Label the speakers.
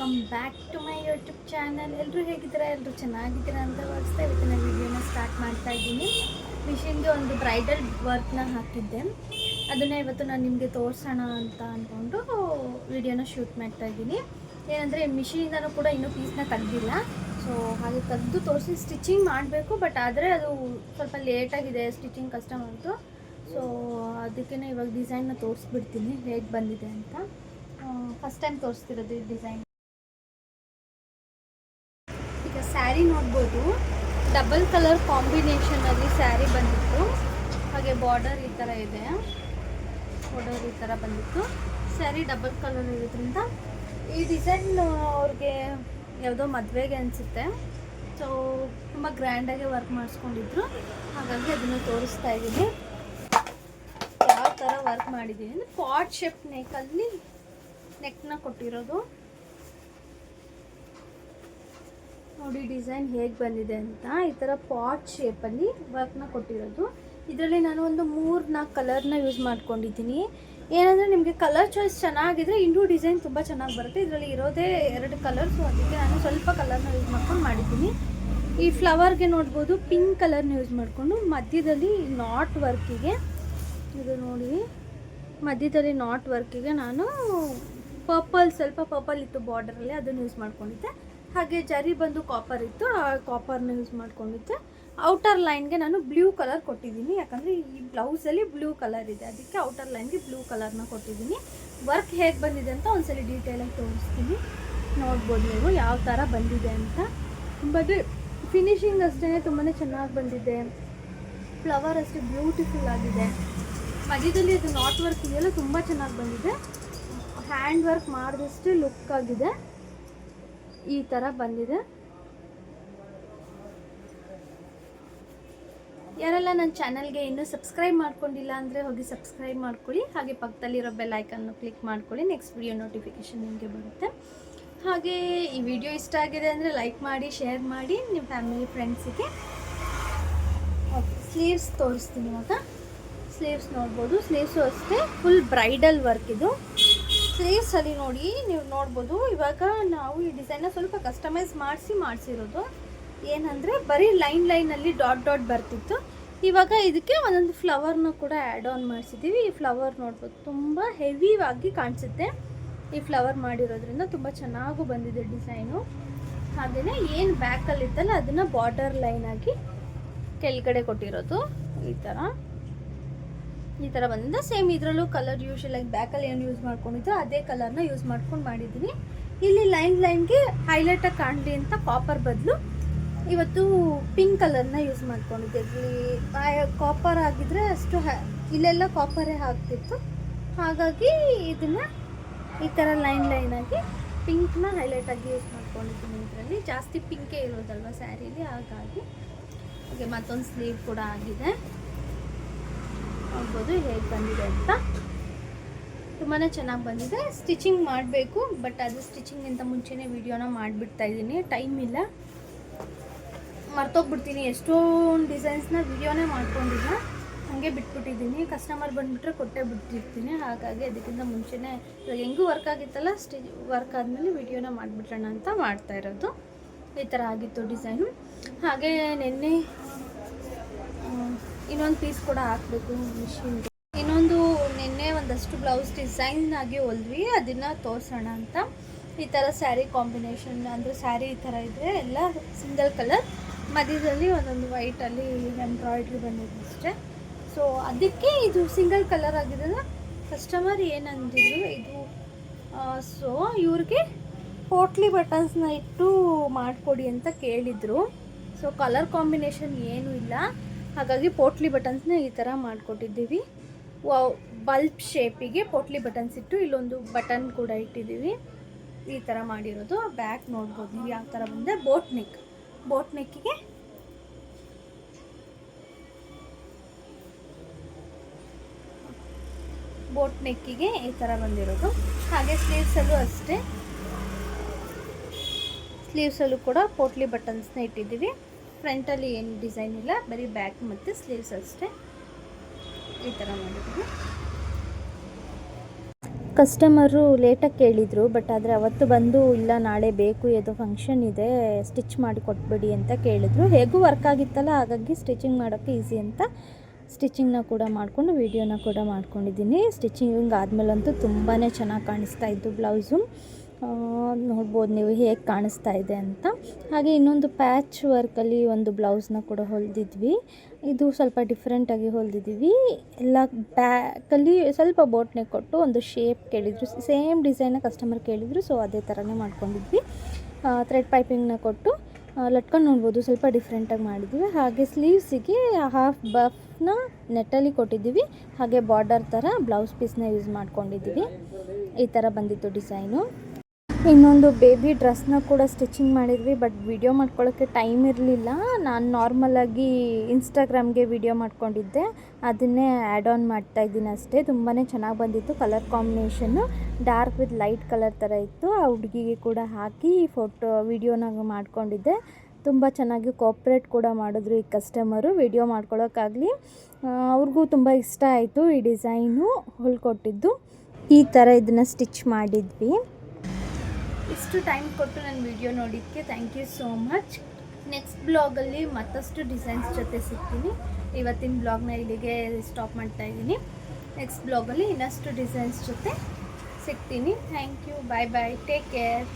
Speaker 1: Welcome back to my YouTube channel. ಎಲ್ಲರೂ ಹೇಗಿದ್ದೀರಾ? ಎಲ್ಲರೂ ಚೆನ್ನಾಗಿದ್ದೀರಾ ಅಂತ ಭಾವಿಸ್ತಾ ಇವತ್ತಿನ ವಿಡಿಯೋನ ಸ್ಟಾರ್ಟ್ ಮಾಡ್ತಾ ಇದ್ದೀನಿ. ಮಿಷಿನ್ಗೆ ಒಂದು ಬ್ರೈಡಲ್ ವರ್ಕ್ನ ಹಾಕಿದ್ದೆ, ಅದನ್ನು ಇವತ್ತು ನಾನು ನಿಮಗೆ ತೋರಿಸೋಣ ಅಂತ ಅಂದ್ಕೊಂಡು ವಿಡಿಯೋನ ಶೂಟ್ ಮಾಡ್ತಾ ಇದ್ದೀನಿ. ಏನಂದರೆ ಮಿಷಿನಿಂದನೂ ಕೂಡ ಇನ್ನೂ ಪೀಸ್ನ ತೆಗ್ದಿಲ್ಲ, ಸೊ ಹಾಗೆ ತೆಗೆದು ತೋರಿಸಿ ಸ್ಟಿಚಿಂಗ್ ಮಾಡಬೇಕು. ಬಟ್ ಆದರೆ ಅದು ಸ್ವಲ್ಪ ಲೇಟಾಗಿದೆ, ಸ್ಟಿಚಿಂಗ್ ಕಷ್ಟ ಬಂತು. ಸೊ ಅದಕ್ಕೆ ಇವಾಗ ಡಿಸೈನ್ನ ತೋರಿಸ್ಬಿಡ್ತೀನಿ ಹೇಗೆ ಬಂದಿದೆ ಅಂತ. ಫಸ್ಟ್ ಟೈಮ್ ತೋರಿಸ್ತಿರೋದು ಈ ಡಿಸೈನ್. ಈಗ ಸ್ಯಾರಿ ನೋಡ್ಬೋದು, ಡಬಲ್ ಕಲರ್ ಕಾಂಬಿನೇಷನಲ್ಲಿ ಸ್ಯಾರಿ ಬಂದಿತ್ತು. ಹಾಗೆ ಬಾರ್ಡರ್ ಈ ಥರ ಇದೆ, ಬಾರ್ಡರ್ ಈ ಥರ ಬಂದಿತ್ತು. ಸ್ಯಾರಿ ಡಬಲ್ ಕಲರ್ ಇರೋದ್ರಿಂದ ಈ ಡಿಸೈನ್ ಅವ್ರಿಗೆ ಯಾವುದೋ ಮದುವೆಗೆ ಅನಿಸುತ್ತೆ. ಸೊ ತುಂಬ ಗ್ರ್ಯಾಂಡಾಗಿ ವರ್ಕ್ ಮಾಡಿಸ್ಕೊಂಡಿದ್ರು, ಹಾಗಾಗಿ ಅದನ್ನು ತೋರಿಸ್ತಾ ಇದ್ದೀನಿ. ಯಾವ ಥರ ವರ್ಕ್ ಮಾಡಿದ್ದೀನಿ ಅಂದರೆ ಪಾಟ್ ಶೇಪ್ ನೆಕ್ಕಲ್ಲಿ ನೆಕ್ನ ಕೊಟ್ಟಿರೋದು ನೋಡಿ. ಡಿಸೈನ್ ಹೇಗೆ ಬಂದಿದೆ ಅಂತ ಈ ಥರ ಪಾಟ್ ಶೇಪಲ್ಲಿ ವರ್ಕ್ನ ಕೊಟ್ಟಿರೋದು. ಇದರಲ್ಲಿ ನಾನು ಒಂದು 3-4 ಕಲರ್ನ ಯೂಸ್ ಮಾಡ್ಕೊಂಡಿದ್ದೀನಿ. ಏನಂದರೆ ನಿಮಗೆ ಕಲರ್ ಚಾಯ್ಸ್ ಚೆನ್ನಾಗಿದ್ರೆ ಇನ್ನೂ ಡಿಸೈನ್ ತುಂಬ ಚೆನ್ನಾಗಿ ಬರುತ್ತೆ. ಇದರಲ್ಲಿ ಇರೋದೇ 2 ಕಲರ್, ಸೊ ಅದಕ್ಕೆ ನಾನು ಸ್ವಲ್ಪ ಕಲರ್ನ ಯೂಸ್ ಮಾಡ್ಕೊಂಡು ಮಾಡಿದ್ದೀನಿ. ಈ ಫ್ಲವರ್ಗೆ ನೋಡ್ಬೋದು ಪಿಂಕ್ ಕಲರ್ನ ಯೂಸ್ ಮಾಡಿಕೊಂಡು ಮಧ್ಯದಲ್ಲಿ ನಾಟ್ ವರ್ಕಿಗೆ, ಇದು ನೋಡಿ ಮಧ್ಯದಲ್ಲಿ ನಾಟ್ ವರ್ಕಿಗೆ ನಾನು ಸ್ವಲ್ಪ ಪರ್ಪಲ್ ಇತ್ತು ಬಾರ್ಡರಲ್ಲಿ, ಅದನ್ನು ಯೂಸ್ ಮಾಡ್ಕೊಂಡಿದ್ದೆ. ಹಾಗೆ ಜರಿ ಬಂದು ಕಾಪರ್ ಇತ್ತು, ಆ ಕಾಪರ್ನ ಯೂಸ್ ಮಾಡ್ಕೊಂಡಿದ್ದೆ. ಔಟರ್ ಲೈನ್ಗೆ ನಾನು ಬ್ಲೂ ಕಲರ್ ಕೊಟ್ಟಿದ್ದೀನಿ, ಯಾಕಂದರೆ ಈ ಬ್ಲೌಸಲ್ಲಿ ಬ್ಲೂ ಕಲರ್ ಇದೆ, ಅದಕ್ಕೆ ಔಟರ್ ಲೈನ್ಗೆ ಬ್ಲೂ ಕಲರ್ನ ಕೊಟ್ಟಿದ್ದೀನಿ. ವರ್ಕ್ ಹೇಗೆ ಬಂದಿದೆ ಅಂತ ಒಂದ್ಸಲ ಡೀಟೇಲಾಗಿ ತೋರಿಸ್ತೀನಿ, ನೋಡ್ಬೋದು ನೀವು ಯಾವ ಥರ ಬಂದಿದೆ ಅಂತ. ಬಟ್ ಫಿನಿಶಿಂಗ್ ಅಷ್ಟೇ ತುಂಬಾ ಚೆನ್ನಾಗಿ ಬಂದಿದೆ. ಫ್ಲವರ್ ಅಷ್ಟೇ ಬ್ಯೂಟಿಫುಲ್ ಆಗಿದೆ. ಮಧ್ಯದಲ್ಲಿ ಇದು ನಾಟ್ ವರ್ಕ್ ಇದೆಯಲ್ಲ ತುಂಬ ಚೆನ್ನಾಗಿ ಬಂದಿದೆ. ಹ್ಯಾಂಡ್ ವರ್ಕ್ ಮಾಡಿದಷ್ಟು ಲುಕ್ ಆಗಿದೆ, ಈ ಥರ ಬಂದಿದೆ. ಯಾರೆಲ್ಲ ನನ್ನ ಚಾನಲ್ಗೆ ಇನ್ನೂ ಸಬ್ಸ್ಕ್ರೈಬ್ ಮಾಡ್ಕೊಂಡಿಲ್ಲ ಅಂದರೆ ಹೋಗಿ ಸಬ್ಸ್ಕ್ರೈಬ್ ಮಾಡ್ಕೊಳ್ಳಿ. ಹಾಗೆ ಪಕ್ಕದಲ್ಲಿರೋ ಬೆಲ್ ಐಕನ್ನು ಕ್ಲಿಕ್ ಮಾಡ್ಕೊಳ್ಳಿ, ನೆಕ್ಸ್ಟ್ ವಿಡಿಯೋ ನೋಟಿಫಿಕೇಷನ್ ನಿಮಗೆ ಬರುತ್ತೆ. ಹಾಗೆ ಈ ವಿಡಿಯೋ ಇಷ್ಟ ಆಗಿದೆ ಅಂದರೆ ಲೈಕ್ ಮಾಡಿ, ಶೇರ್ ಮಾಡಿ ನಿಮ್ಮ ಫ್ಯಾಮಿಲಿ ಫ್ರೆಂಡ್ಸಿಗೆ. ಓಕೆ, ಸ್ಲೀವ್ಸ್ ತೋರಿಸ್ತೀನಿ ಇವಾಗ. ಸ್ಲೀವ್ಸ್ ನೋಡ್ಬೋದು, ಸ್ಲೀವ್ಸು ಅಷ್ಟೇ ಫುಲ್ ಬ್ರೈಡಲ್ ವರ್ಕ್ ಇದು. ಸ್ಲೀವ್ಸಲ್ಲಿ ನೋಡಿ ನೀವು ನೋಡ್ಬೋದು, ಇವಾಗ ನಾವು ಈ ಡಿಸೈನ್ನ ಸ್ವಲ್ಪ ಕಸ್ಟಮೈಸ್ ಮಾಡಿಸಿರೋದು. ಏನಂದರೆ ಬರೀ ಲೈನಲ್ಲಿ ಡಾಟ್ ಬರ್ತಿತ್ತು, ಇವಾಗ ಇದಕ್ಕೆ ಒಂದೊಂದು ಫ್ಲವರ್ನ ಕೂಡ ಆ್ಯಡ್ ಆನ್ ಮಾಡಿಸಿದ್ದೀವಿ. ಈ ಫ್ಲವರ್ ನೋಡ್ಬೋದು ತುಂಬ ಹೆವಿಯಾಗಿ ಕಾಣಿಸುತ್ತೆ. ಈ ಫ್ಲವರ್ ಮಾಡಿರೋದ್ರಿಂದ ತುಂಬ ಚೆನ್ನಾಗೂ ಬಂದಿದೆ ಡಿಸೈನು. ಹಾಗೆಯೇ ಏನು ಬ್ಯಾಕಲ್ಲಿತ್ತಲ್ಲ ಅದನ್ನು ಬಾರ್ಡರ್ ಲೈನಾಗಿ ಕೆಳಗಡೆ ಕೊಟ್ಟಿರೋದು ಈ ಥರ ಬಂದಿದೆ. ಸೇಮ್ ಇದರಲ್ಲೂ ಕಲರ್ ಯೂಶಲಾಗಿ ಬ್ಯಾಕಲ್ಲಿ ಏನು ಯೂಸ್ ಮಾಡ್ಕೊಂಡಿದ್ದೋ ಅದೇ ಕಲರ್ನ ಯೂಸ್ ಮಾಡ್ಕೊಂಡು ಮಾಡಿದ್ದೀನಿ. ಇಲ್ಲಿ ಲೈನ್ಗೆ ಹೈಲೈಟಾಗಿ ಕಾಣಲಿ ಅಂತ ಕಾಪರ್ ಬದಲು ಇವತ್ತು ಪಿಂಕ್ ಕಲರ್ನ ಯೂಸ್ ಮಾಡ್ಕೊಂಡಿದ್ದೆ. ಇಲ್ಲಿ ಕಾಪರ್ ಆಗಿದ್ರೆ ಅಷ್ಟು ಇಲ್ಲೆಲ್ಲ ಕಾಪರೇ ಆಗ್ತಿತ್ತು, ಹಾಗಾಗಿ ಇದನ್ನು ಈ ಥರ ಲೈನಾಗಿ ಪಿಂಕ್ನ ಹೈಲೈಟಾಗಿ ಯೂಸ್ ಮಾಡ್ಕೊಂಡಿದ್ದೀನಿ. ಇದರಲ್ಲಿ ಜಾಸ್ತಿ ಪಿಂಕೇ ಇರೋದಲ್ವ ಸ್ಯಾರೀಲಿ, ಹಾಗಾಗಿ ಹಾಗೆ ಮತ್ತೊಂದು ಸ್ಲೀವ್ ಕೂಡ ಆಗಿದೆ. ನೋಡ್ಬೋದು ಹೇಗೆ ಬಂದಿದೆ ಅಂತ, ತುಂಬಾ ಚೆನ್ನಾಗಿ ಬಂದಿದೆ. ಸ್ಟಿಚಿಂಗ್ ಮಾಡಬೇಕು, ಬಟ್ ಅದು ಸ್ಟಿಚಿಂಗಿಂತ ಮುಂಚೆನೇ ವಿಡಿಯೋನ ಮಾಡಿಬಿಡ್ತಾ ಇದ್ದೀನಿ, ಟೈಮ್ ಇಲ್ಲ, ಮರ್ತೋಗ್ಬಿಡ್ತೀನಿ. ಎಷ್ಟೊಂದು ಡಿಸೈನ್ಸ್ನ ವಿಡಿಯೋನೇ ಮಾಡ್ಕೊಂಡಿಲ್ಲ, ಹಾಗೆ ಬಿಟ್ಬಿಟ್ಟಿದ್ದೀನಿ. ಕಸ್ಟಮರ್ ಬಂದುಬಿಟ್ರೆ ಕೊಟ್ಟೇ ಬಿಟ್ಟಿರ್ತೀನಿ, ಹಾಗಾಗಿ ಅದಕ್ಕಿಂತ ಮುಂಚೆನೇ ಇವಾಗ ಹೆಂಗೂ ವರ್ಕ್ ಆಗಿತ್ತಲ್ಲ, ವರ್ಕ್ ಆದಮೇಲೆ ವಿಡಿಯೋನ ಮಾಡಿಬಿಟ್ರೋಣ ಅಂತ ಮಾಡ್ತಾ ಇರೋದು. ಈ ಥರ ಆಗಿತ್ತು ಡಿಸೈನು. ಹಾಗೆ ನಿನ್ನೆ ಇನ್ನೊಂದು ಪೀಸ್ ಕೂಡ ಹಾಕಬೇಕು ಮಿಷಿನ್ಗೆ. ನಿನ್ನೆ ಒಂದಷ್ಟು ಬ್ಲೌಸ್ ಡಿಸೈನ್ ಆಗಿ ಹೊಲ್ದ್ವಿ, ಅದನ್ನು ತೋರಿಸೋಣ ಅಂತ. ಈ ಥರ ಸ್ಯಾರಿ ಕಾಂಬಿನೇಷನ್ ಅಂದರೆ ಸ್ಯಾರಿ ಈ ಥರ ಇದ್ದರೆ ಎಲ್ಲ ಸಿಂಗಲ್ ಕಲರ್, ಮಧ್ಯದಲ್ಲಿ ಒಂದೊಂದು ವೈಟಲ್ಲಿ ಎಂಬ್ರಾಯ್ಡ್ರಿ ಬಂದಿದೆ ಅಷ್ಟೇ. ಸೊ ಅದಕ್ಕೆ ಇದು ಸಿಂಗಲ್ ಕಲರ್ ಆಗಿರೋದು. ಕಸ್ಟಮರ್ ಏನಂದಿದ್ರು ಇದು, ಸೊ ಇವ್ರಿಗೆ ಪೋಟ್ಲಿ ಬಟನ್ಸ್ನ ಇಟ್ಟು ಮಾಡಿಕೊಡಿ ಅಂತ ಕೇಳಿದರು. ಸೊ ಕಲರ್ ಕಾಂಬಿನೇಷನ್ ಏನೂ ಇಲ್ಲ, ಹಾಗಾಗಿ ಪೋಟ್ಲಿ ಬಟನ್ಸ್ನ ಈ ಥರ ಮಾಡಿಕೊಟ್ಟಿದ್ದೀವಿ. ಬಲ್ಬ್ ಶೇಪಿಗೆ ಪೋಟ್ಲಿ ಬಟನ್ಸ್ ಇಟ್ಟು ಇಲ್ಲೊಂದು ಬಟನ್ ಕೂಡ ಇಟ್ಟಿದ್ದೀವಿ. ಈ ಥರ ಮಾಡಿರೋದು. ಬ್ಯಾಕ್ ನೋಡ್ಬೋದು ನೀವು ಯಾವ ಥರ ಬಂದರೆ ಬೋಟ್ ನೆಕ್ಕಿಗೆ ಈ ಥರ ಬಂದಿರೋದು. ಹಾಗೆ ಸ್ಲೀವ್ಸಲ್ಲೂ ಅಷ್ಟೇ, ಸ್ಲೀವ್ಸಲ್ಲೂ ಕೂಡ ಪೋಟ್ಲಿ ಬಟನ್ಸ್ನ ಇಟ್ಟಿದ್ದೀವಿ. ಫ್ರಂಟಲ್ಲಿ ಏನು ಡಿಸೈನ್ ಇಲ್ಲ, ಬರೀ ಬ್ಯಾಕ್ ಮತ್ತು ಸ್ಲೀವ್ಸ್ ಅಷ್ಟೇ ಈ ಥರ ಮಾಡಿದ್ದೀವಿ. ಕಸ್ಟಮರು ಲೇಟಾಗಿ ಕೇಳಿದರು, ಬಟ್ ಆದರೆ ಅವತ್ತು ಬಂದು ಇಲ್ಲ ನಾಳೆ ಬೇಕು, ಏನೋ ಫಂಕ್ಷನ್ ಇದೆ ಸ್ಟಿಚ್ ಮಾಡಿ ಕೊಟ್ಬಿಡಿ ಅಂತ ಕೇಳಿದ್ರು. ಹೇಗೂ ವರ್ಕ್ ಆಗಿತ್ತಲ್ಲ, ಹಾಗಾಗಿ ಸ್ಟಿಚಿಂಗ್ ಮಾಡೋಕ್ಕೆ ಈಸಿ ಅಂತ ಸ್ಟಿಚಿಂಗ್ನ ಕೂಡ ಮಾಡಿಕೊಂಡು ವೀಡಿಯೋನ ಕೂಡ ಮಾಡ್ಕೊಂಡಿದ್ದೀನಿ. ಸ್ಟಿಚಿಂಗ್ ಆದಮೇಲಂತೂ ತುಂಬಾ ಚೆನ್ನಾಗಿ ಕಾಣಿಸ್ತಾ ಇತ್ತು ಬ್ಲೌಸು. ನೋಡ್ಬೋದು ನೀವು ಹೇಗೆ ಕಾಣಿಸ್ತಾ ಇದೆ ಅಂತ. ಹಾಗೆ ಇನ್ನೊಂದು ಪ್ಯಾಚ್ ವರ್ಕಲ್ಲಿ ಒಂದು ಬ್ಲೌಸ್ನ ಕೂಡ ಹೊಲಿದಿದ್ವಿ. ಇದು ಸ್ವಲ್ಪ ಡಿಫ್ರೆಂಟಾಗಿ ಹೊಲಿದಿದ್ದೀವಿ. ಎಲ್ಲ ಬ್ಯಾಕಲ್ಲಿ ಸ್ವಲ್ಪ ಬೋಟ್ನೆ ಕೊಟ್ಟು ಒಂದು ಶೇಪ್ ಕೇಳಿದರು, ಸೇಮ್ ಡಿಸೈನ್ನ ಕಸ್ಟಮರ್ ಕೇಳಿದರು, ಸೊ ಅದೇ ಥರನೇ ಮಾಡ್ಕೊಂಡಿದ್ವಿ. ಥ್ರೆಡ್ ಪೈಪಿಂಗ್ನ ಕೊಟ್ಟು ಲಟ್ಕೊಂಡು ನೋಡ್ಬೋದು, ಸ್ವಲ್ಪ ಡಿಫ್ರೆಂಟಾಗಿ ಮಾಡಿದ್ವಿ. ಹಾಗೆ ಸ್ಲೀವ್ಸಿಗೆ ಹಾಫ್ ಬಫ್ನ ನೆಟ್ಟಲ್ಲಿ ಕೊಟ್ಟಿದ್ದೀವಿ. ಹಾಗೆ ಬಾರ್ಡರ್ ಥರ ಬ್ಲೌಸ್ ಪೀಸ್ನ ಯೂಸ್ ಮಾಡ್ಕೊಂಡಿದ್ದೀವಿ. ಈ ಥರ ಬಂದಿತ್ತು ಡಿಸೈನು. ಇನ್ನೊಂದು ಬೇಬಿ ಡ್ರೆಸ್ನ ಕೂಡ ಸ್ಟಿಚಿಂಗ್ ಮಾಡಿದ್ವಿ, ಬಟ್ ವಿಡಿಯೋ ಮಾಡ್ಕೊಳ್ಳೋಕ್ಕೆ ಟೈಮ್ ಇರಲಿಲ್ಲ. ನಾನು ನಾರ್ಮಲಾಗಿ ಇನ್ಸ್ಟಾಗ್ರಾಮ್ಗೆ ವಿಡಿಯೋ ಮಾಡ್ಕೊಂಡಿದ್ದೆ, ಅದನ್ನೇ ಆ್ಯಡ್ ಆನ್ ಮಾಡ್ತಾಯಿದ್ದೀನಿ ಅಷ್ಟೇ. ತುಂಬಾ ಚೆನ್ನಾಗಿ ಬಂದಿತ್ತು. Colour combination dark with light colour ಥರ ಇತ್ತು. ಆ ಹುಡುಗಿಗೆ ಕೂಡ ಹಾಕಿ ವಿಡಿಯೋನ ಮಾಡ್ಕೊಂಡಿದ್ದೆ. ತುಂಬ ಚೆನ್ನಾಗಿ ಕೋಪ್ರೇಟ್ ಕೂಡ ಮಾಡಿದ್ರು ಈ ಕಸ್ಟಮರು ವಿಡಿಯೋ ಮಾಡ್ಕೊಳ್ಳೋಕ್ಕಾಗಲಿ. ಅವ್ರಿಗೂ ತುಂಬ ಇಷ್ಟ ಆಯಿತು ಈ ಡಿಸೈನು ಹೊಲ್ಕೊಟ್ಟಿದ್ದು. ಈ ಥರ ಇದನ್ನು ಸ್ಟಿಚ್ ಮಾಡಿದ್ವಿ. ಇಷ್ಟು ಟೈಮ್ ಕೊಟ್ಟು ನನ್ನ ವಿಡಿಯೋ ನೋಡಿದ್ದಕ್ಕೆ thank you so much. Next ಬ್ಲಾಗಲ್ಲಿ ಮತ್ತಷ್ಟು ಡಿಸೈನ್ಸ್ ಜೊತೆ ಸಿಗ್ತೀನಿ. ಇವತ್ತಿನ ಬ್ಲಾಗ್ನ ಇಲ್ಲಿಗೆ ಸ್ಟಾಪ್ ಮಾಡ್ತಾಯಿದ್ದೀನಿ. ನೆಕ್ಸ್ಟ್ ಬ್ಲಾಗಲ್ಲಿ ಇನ್ನಷ್ಟು ಡಿಸೈನ್ಸ್ ಜೊತೆ ಸಿಗ್ತೀನಿ. Thank you, bye bye, take care.